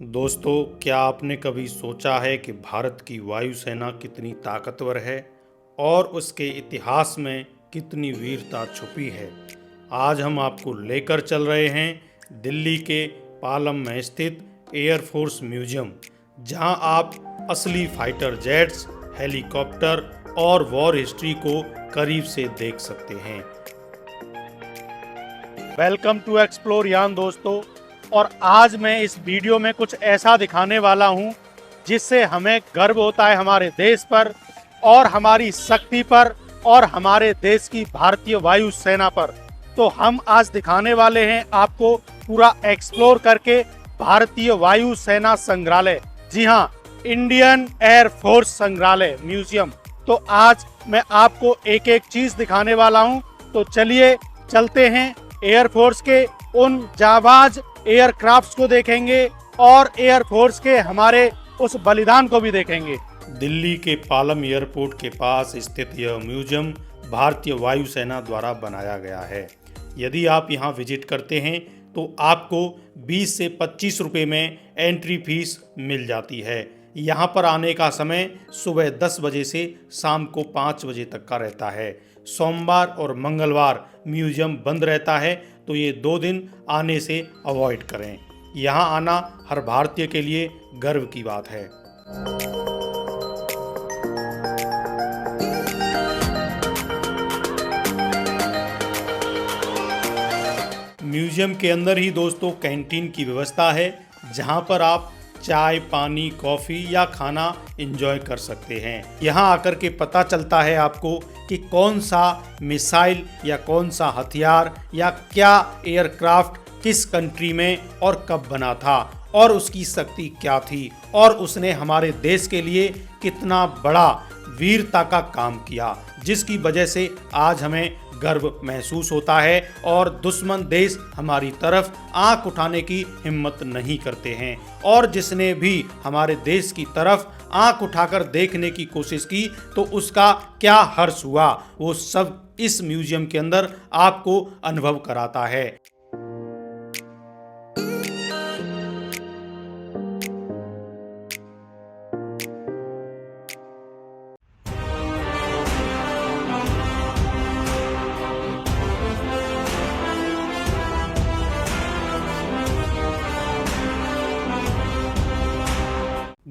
दोस्तों, क्या आपने कभी सोचा है कि भारत की वायुसेना कितनी ताकतवर है और उसके इतिहास में कितनी वीरता छुपी है। आज हम आपको लेकर चल रहे हैं दिल्ली के पालम में स्थित एयरफोर्स म्यूजियम, जहां आप असली फाइटर जेट्स, हेलीकॉप्टर और वॉर हिस्ट्री को करीब से देख सकते हैं। वेलकम टू एक्सप्लोर यान दोस्तों, और आज मैं इस वीडियो में कुछ ऐसा दिखाने वाला हूं जिससे हमें गर्व होता है हमारे देश पर और हमारी शक्ति पर और हमारे देश की भारतीय वायु सेना पर। तो हम आज दिखाने वाले हैं आपको पूरा एक्सप्लोर करके भारतीय वायु सेना संग्रहालय, जी हाँ, इंडियन एयरफोर्स संग्रहालय म्यूजियम। तो आज मैं आपको एक एक चीज दिखाने वाला हूं। तो चलिए चलते हैं, एयरफोर्स के उन जाबाज एयरक्राफ्ट्स को देखेंगे और एयरफोर्स के हमारे उस बलिदान को भी देखेंगे। दिल्ली के पालम एयरपोर्ट के पास स्थित यह म्यूजियम भारतीय वायुसेना द्वारा बनाया गया है। यदि आप यहां विजिट करते हैं तो आपको 20 से 25 रुपये में एंट्री फीस मिल जाती है। यहां पर आने का समय सुबह 10 बजे से शाम को 5 बजे तक का रहता है। सोमवार और मंगलवार म्यूजियम बंद रहता है, तो ये 2 दिन आने से अवॉइड करें। यहाँ आना हर भारतीय के लिए गर्व की बात है। म्यूजियम के अंदर ही दोस्तों कैंटीन की व्यवस्था है, जहाँ पर आप चाय, पानी, कॉफ़ी या खाना एंजॉय कर सकते हैं। यहाँ आकर के पता चलता है आपको कि कौन सा मिसाइल या कौन सा हथियार या क्या एयरक्राफ्ट किस कंट्री में और कब बना था और उसकी शक्ति क्या थी और उसने हमारे देश के लिए कितना बड़ा वीरता का काम किया, जिसकी वजह से आज हमें गर्व महसूस होता है और दुश्मन देश हमारी तरफ आंख उठाने की हिम्मत नहीं करते हैं। और जिसने भी हमारे देश की तरफ आंख उठाकर देखने की कोशिश की तो उसका क्या हर्ष हुआ, वो सब इस म्यूजियम के अंदर आपको अनुभव कराता है।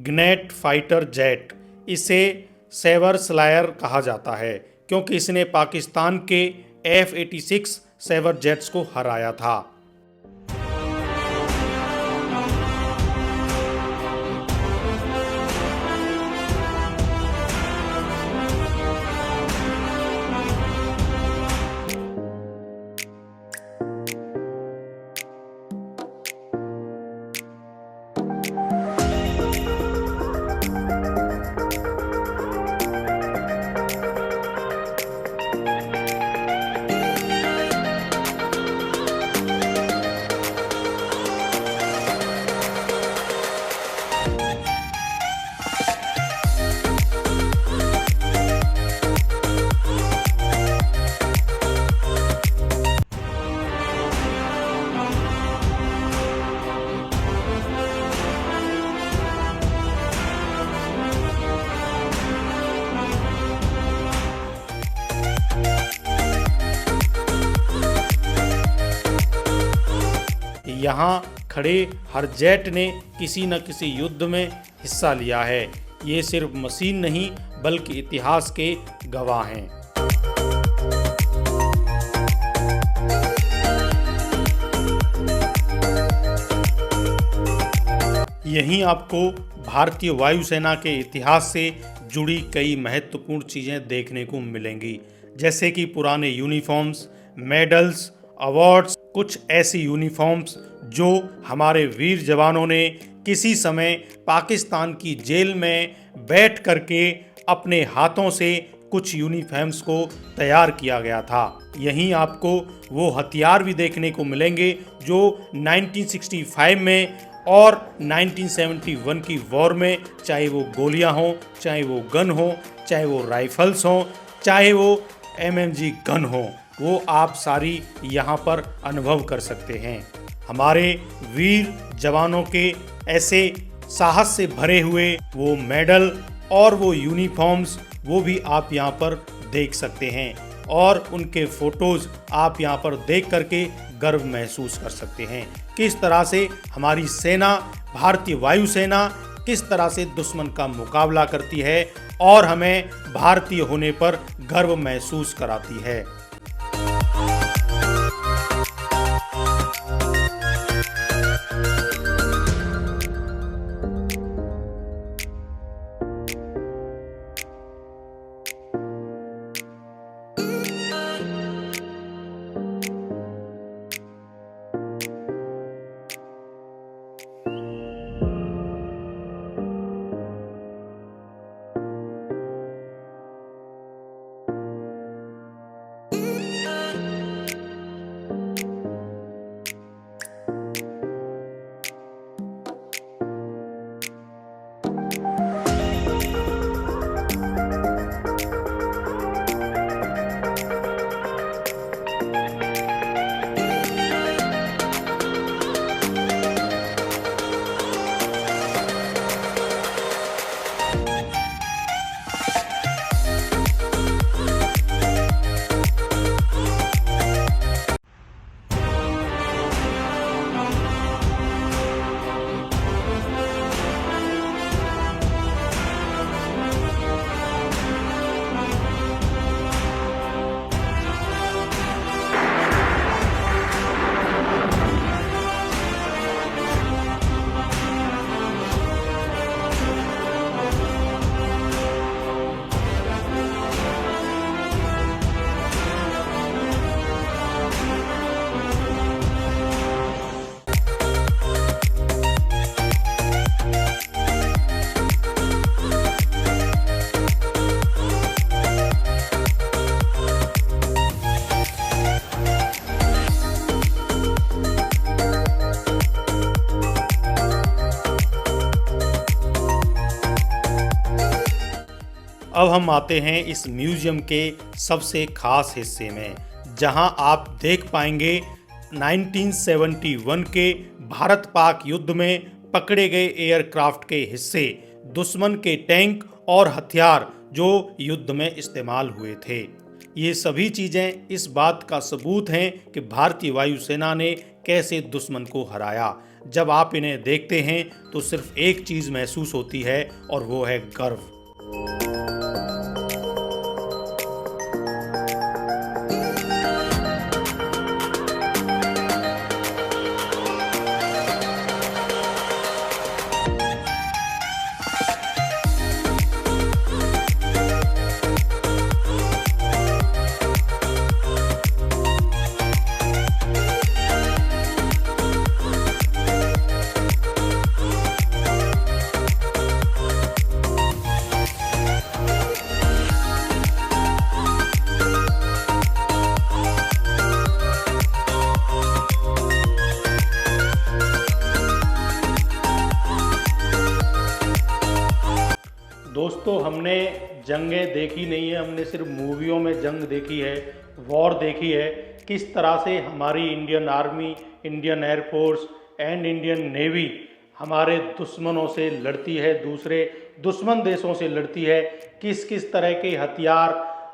ग्नेट फाइटर जेट, इसे सेवर स्लायर कहा जाता है क्योंकि इसने पाकिस्तान के F-86 सेवर जेट्स को हराया था। यहाँ खड़े हर जेट ने किसी न किसी युद्ध में हिस्सा लिया है। ये सिर्फ मशीन नहीं बल्कि इतिहास के गवाह हैं। यहीं आपको भारतीय वायुसेना के इतिहास से जुड़ी कई महत्वपूर्ण चीज़ें देखने को मिलेंगी, जैसे कि पुराने यूनिफॉर्म्स, मेडल्स, अवार्ड्स, कुछ ऐसी यूनिफॉर्म्स जो हमारे वीर जवानों ने किसी समय पाकिस्तान की जेल में बैठ करके अपने हाथों से कुछ यूनिफॉर्म्स को तैयार किया गया था। यहीं आपको वो हथियार भी देखने को मिलेंगे जो 1965 में और 1971 की वॉर में, चाहे वो गोलियां हों, चाहे वो गन हो, चाहे वो राइफल्स हों, चाहे वो MMG गन हो, वो आप सारी यहाँ पर अनुभव कर सकते हैं। हमारे वीर जवानों के ऐसे साहस से भरे हुए वो मेडल और वो यूनिफॉर्म्स वो भी आप यहाँ पर देख सकते हैं और उनके फोटोज आप यहाँ पर देख करके गर्व महसूस कर सकते हैं। किस तरह से हमारी सेना, भारतीय वायुसेना किस तरह से दुश्मन का मुकाबला करती है और हमें भारतीय होने पर गर्व महसूस कराती है। अब हम आते हैं इस म्यूजियम के सबसे खास हिस्से में, जहां आप देख पाएंगे 1971 के भारत पाक युद्ध में पकड़े गए एयरक्राफ्ट के हिस्से, दुश्मन के टैंक और हथियार जो युद्ध में इस्तेमाल हुए थे। ये सभी चीज़ें इस बात का सबूत हैं कि भारतीय वायुसेना ने कैसे दुश्मन को हराया। जब आप इन्हें देखते हैं तो सिर्फ एक चीज़ महसूस होती है और वो है गर्व। दोस्तों, हमने जंगें देखी नहीं है, हमने सिर्फ मूवियों में जंग देखी है, वॉर देखी है। किस तरह से हमारी Indian army, Indian air force and Indian navy हमारे दुश्मनों से लड़ती है, दूसरे दुश्मन देशों से लड़ती है। किस किस तरह के हथियार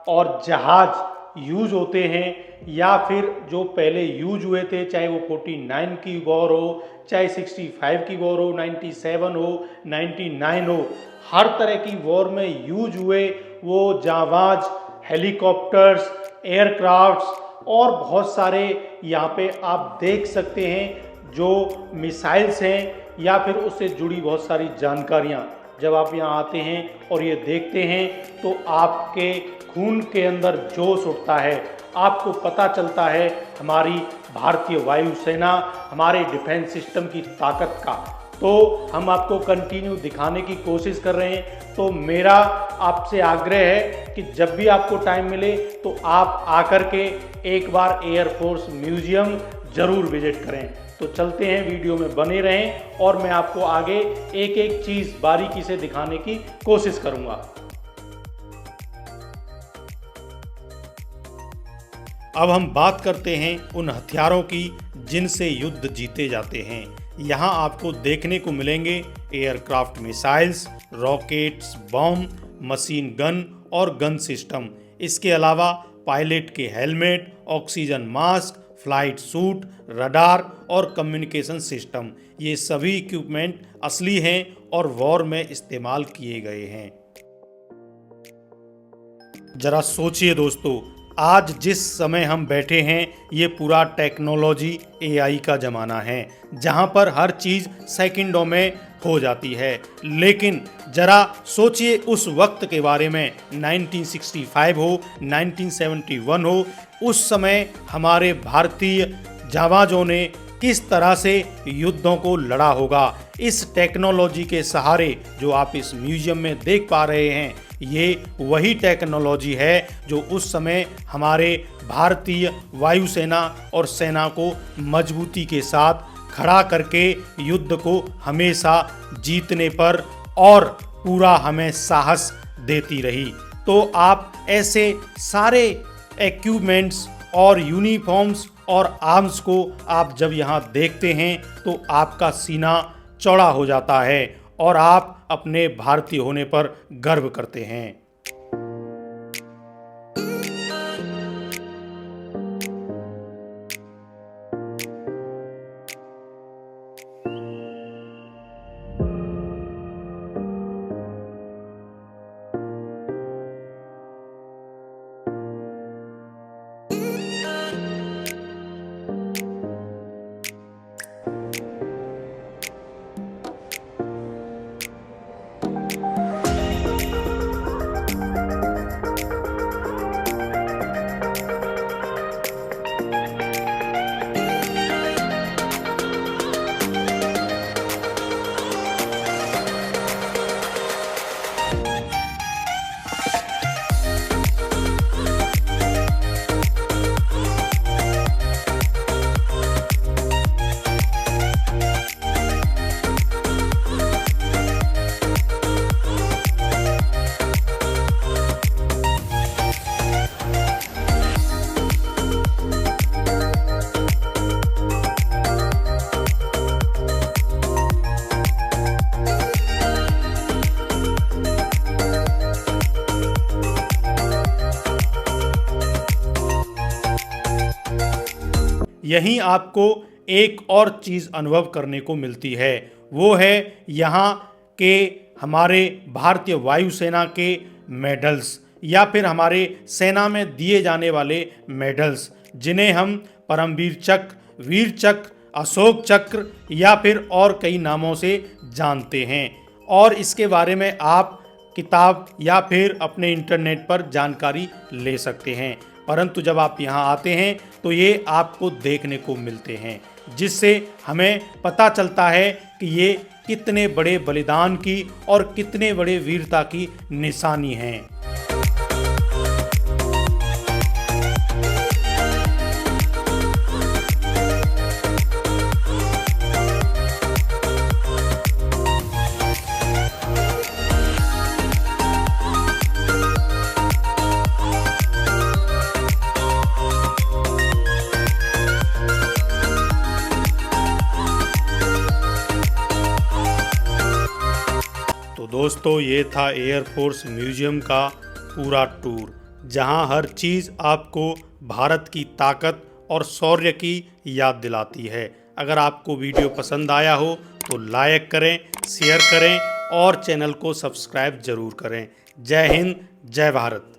और जहाज यूज होते हैं, या फिर जो पहले यूज हुए थे, चाहे वो 49 की वॉर हो, चाहे 65 की वॉर हो, 97 हो, 99 हो, हर तरह की वॉर में यूज हुए वो जांबाज हेलीकॉप्टर्स, एयरक्राफ्ट्स और बहुत सारे यहाँ पे आप देख सकते हैं जो मिसाइल्स हैं या फिर उससे जुड़ी बहुत सारी जानकारियाँ। जब आप यहाँ आते हैं और ये देखते हैं तो आपके खून के अंदर जोश उठता है, आपको पता चलता है हमारी भारतीय वायुसेना, हमारे डिफेंस सिस्टम की ताकत का। तो हम आपको कंटिन्यू दिखाने की कोशिश कर रहे हैं। तो मेरा आपसे आग्रह है कि जब भी आपको टाइम मिले तो आप आकर के एक बार एयरफोर्स म्यूजियम ज़रूर विजिट करें। तो चलते हैं, वीडियो में बने रहें और मैं आपको आगे एक एक चीज़ बारीकी से दिखाने की कोशिश करूंगा। अब हम बात करते हैं उन हथियारों की जिनसे युद्ध जीते जाते हैं। यहाँ आपको देखने को मिलेंगे एयरक्राफ्ट मिसाइल्स, रॉकेट्स, बम, मशीन गन और गन सिस्टम। इसके अलावा पायलट के helmet, oxygen mask, flight suit, radar और कम्युनिकेशन सिस्टम, ये सभी इक्विपमेंट असली हैं और वॉर में इस्तेमाल किए गए हैं। जरा सोचिए दोस्तों, आज जिस समय हम बैठे हैं ये पूरा टेक्नोलॉजी एआई का ज़माना है, जहां पर हर चीज़ सेकंडों में हो जाती है। लेकिन जरा सोचिए उस वक्त के बारे में, 1965 हो, 1971 हो, उस समय हमारे भारतीय जाबाजों ने किस तरह से युद्धों को लड़ा होगा। इस टेक्नोलॉजी के सहारे जो आप इस म्यूजियम में देख पा रहे हैं, ये वही टेक्नोलॉजी है जो उस समय हमारे भारतीय वायुसेना और सेना को मजबूती के साथ खड़ा करके युद्ध को हमेशा जीतने पर और पूरा हमें साहस देती रही। तो आप ऐसे सारे इक्विपमेंट्स और यूनिफॉर्म्स और आर्म्स को आप जब यहाँ देखते हैं तो आपका सीना चौड़ा हो जाता है और आप अपने भारतीय होने पर गर्व करते हैं। यहीं आपको एक और चीज़ अनुभव करने को मिलती है, वो है यहाँ के हमारे भारतीय वायुसेना के मेडल्स या फिर हमारे सेना में दिए जाने वाले मेडल्स, जिन्हें हम परमवीर चक्र, वीर चक्र, अशोक चक्र या फिर और कई नामों से जानते हैं। और इसके बारे में आप किताब या फिर अपने इंटरनेट पर जानकारी ले सकते हैं, परंतु जब आप यहाँ आते हैं तो ये आपको देखने को मिलते हैं, जिससे हमें पता चलता है कि ये कितने बड़े बलिदान की और कितने बड़े वीरता की निशानी हैं। दोस्तों, ये था एयरफोर्स म्यूजियम का पूरा टूर, जहां हर चीज़ आपको भारत की ताकत और शौर्य की याद दिलाती है। अगर आपको वीडियो पसंद आया हो तो लाइक करें, शेयर करें और चैनल को सब्सक्राइब ज़रूर करें। जय हिंद, जय भारत।